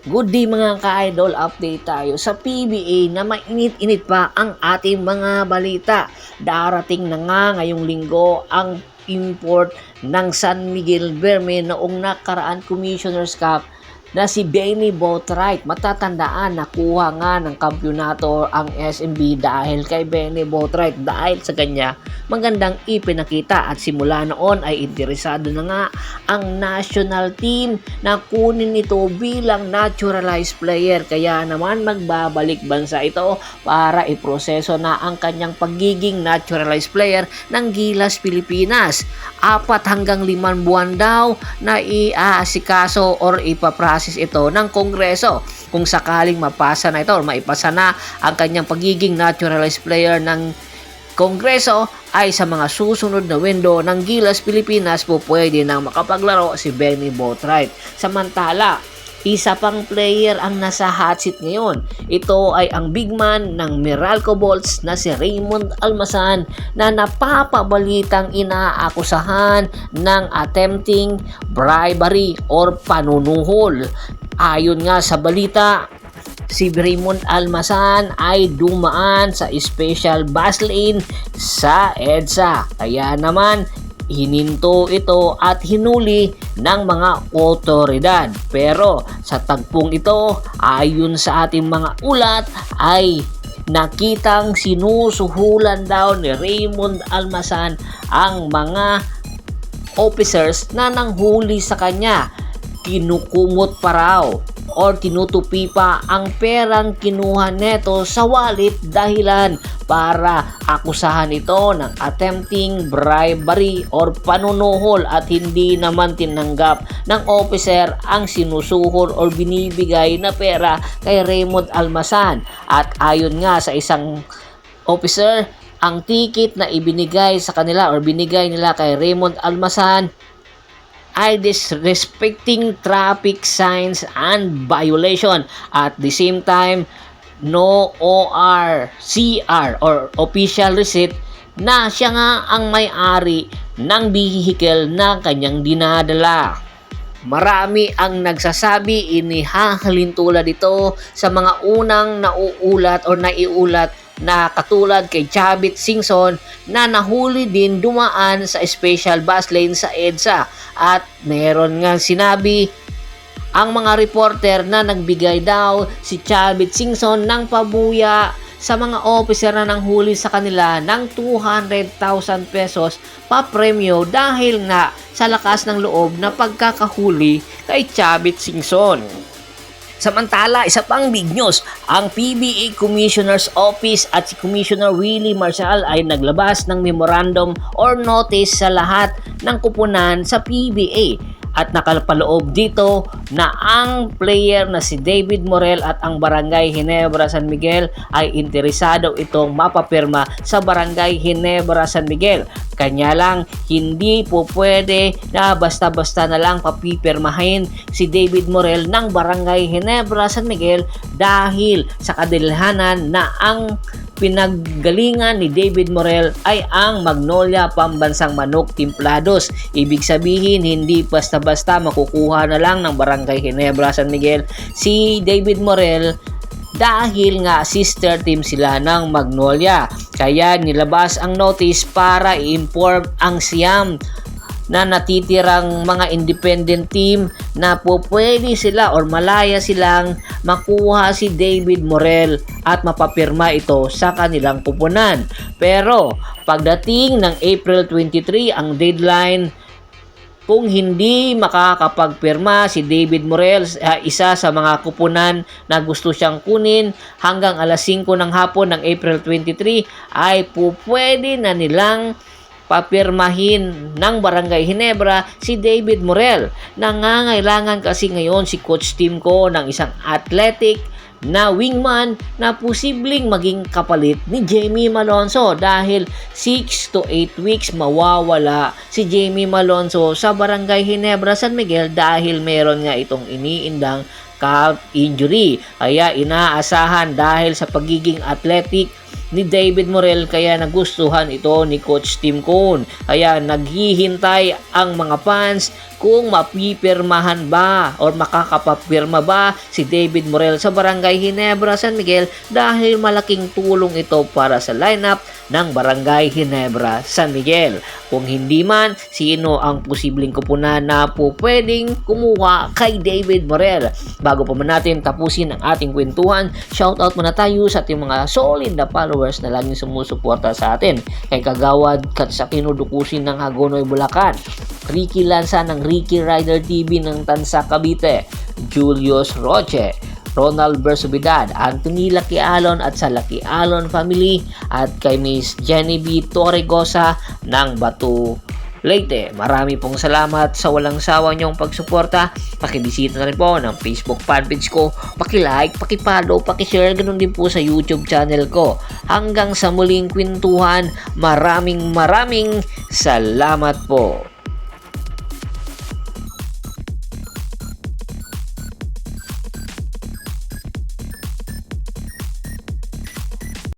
Good day mga ka-idol, update tayo sa PBA na mainit-init pa ang ating mga balita. Darating na nga ngayong linggo ang import ng San Miguel Verme noong nakaraan Commissioner's Cup na si Benny Boatwright. Matatandaan, nakuha nga ng kampyonato ang SMB dahil kay Benny Boatwright. Dahil sa kanya, magandang ipinakita at simula noon ay interesado na nga ang national team na kunin ito bilang naturalized player. Kaya naman magbabalik bansa ito para iproseso na ang kanyang pagiging naturalized player ng Gilas Pilipinas. 4 hanggang 5 buwan daw na iaasikaso or ipaprocess ito ng Kongreso. Kung sakaling mapasa na ito or maipasa na ang kanyang pagiging naturalized player ng Kongreso, ay sa mga susunod na window ng Gilas Pilipinas po pwede nang makapaglaro si Benny Boatwright. Samantala, isa pang player ang nasa hot seat ngayon. Ito ay ang big man ng Meralco Bolts na si Raymond Almasan na napapabalitang inaakusahan ng attempting bribery or panunuhol. Ayon nga sa balita, si Raymond Almasan ay dumaan sa special bus lane sa EDSA. Kaya naman, hininto ito at hinuli ng mga otoridad. Pero sa tagpong ito, ayon sa ating mga ulat, ay nakitang sinusuhulan daw ni Raymond Almasan ang mga officers na nanghuli sa kanya. Kinukumot pa raw or tinutupi pa ang perang kinuha neto sa wallet dahilan para akusahan ito ng attempting bribery or panunuhol at hindi naman tinanggap ng officer ang sinusuhol or binibigay na pera kay Raymond Almasan. At ayon nga sa isang officer, ang ticket na ibinigay sa kanila or binigay nila kay Raymond Almasan ay disrespecting traffic signs and violation. At the same time, no ORCR or official receipt na siya nga ang may-ari ng vehicle na kanyang dinadala. Marami ang nagsasabi, inihahalin tulad ito sa mga unang nauulat o naiulat na katulad kay Chavit Singson na nahuli din dumaan sa special bus lane sa EDSA. At meron nga sinabi ang mga reporter na nagbigay daw si Chavit Singson ng pabuya sa mga officer na nanghuli sa kanila ng 200,000 pesos pa-premyo dahil nga sa lakas ng loob na pagkakahuli kay Chavit Singson. Samantala, isa pang big news, ang PBA Commissioner's Office at si Commissioner Willie Marcial ay naglabas ng memorandum or notice sa lahat ng kupunan sa PBA. At nakalapaloob dito na ang player na si David Morel at ang Barangay Ginebra San Miguel ay interesado itong mapapirma sa Barangay Ginebra San Miguel. Kanya lang, hindi po pwede na basta-basta na lang papipirmahin si David Morel ng Barangay Ginebra San Miguel dahil sa kadilhanan na ang pinaggalingan ni David Morel ay ang Magnolia Pambansang Manok Timplados. Ibig sabihin, hindi basta-basta makukuha na lang ng Barangay Ginebra San Miguel si David Morel dahil nga sister team sila ng Magnolia. Kaya nilabas ang notice para i-inform ang Siam na natitirang mga independent team na po pwede sila or malaya silang makuha si David Morel at mapapirma ito sa kanilang kupunan. Pero pagdating ng April 23 ang deadline, kung hindi makakapagpirma si David Morel, isa sa mga kupunan na gusto siyang kunin hanggang alas 5 ng hapon ng April 23 ay po pwede na nilang papirmahin ng Barangay Ginebra si David Morel. Nangangailangan kasi ngayon si coach team ko ng isang athletic na wingman na posibleng maging kapalit ni Jamie Malonzo dahil 6 to 8 weeks mawawala si Jamie Malonzo sa Barangay Ginebra San Miguel dahil meron nga itong iniindang calf injury. Kaya inaasahan dahil sa pagiging athletic ni David Morel kaya nagustuhan ito ni Coach Tim Cone. Kaya naghihintay ang mga fans kung mapipirmahan ba or makakapapirma ba si David Morel sa Barangay Ginebra, San Miguel dahil malaking tulong ito para sa lineup ng Barangay Ginebra, San Miguel. Kung hindi man, sino ang posibleng kupunan na po pwedeng kumuha kay David Morel? Bago pa man natin tapusin ang ating kwentuhan, shoutout muna tayo sa ating mga solid na followers na laging sumusuporta sa atin. Kay Kagawad Katsakino Dukusin ng Hagonoy, Bulacan, Ricky Lanza ng Ricky Rider TV ng Tansa, Cavite, Julius Roche, Ronald Bersobidad, Anthony Laquialon at sa Laquialon family, at kay Miss Jenny B. Torregosa ng Batu, Leyte. Marami pong salamat sa walang sawa niyong pagsuporta. Pakibisita na rin po ng Facebook fanpage ko. Paki-like, paki-follow, paki-share. Ganun din po sa YouTube channel ko. Hanggang sa muling kwentuhan, maraming salamat po.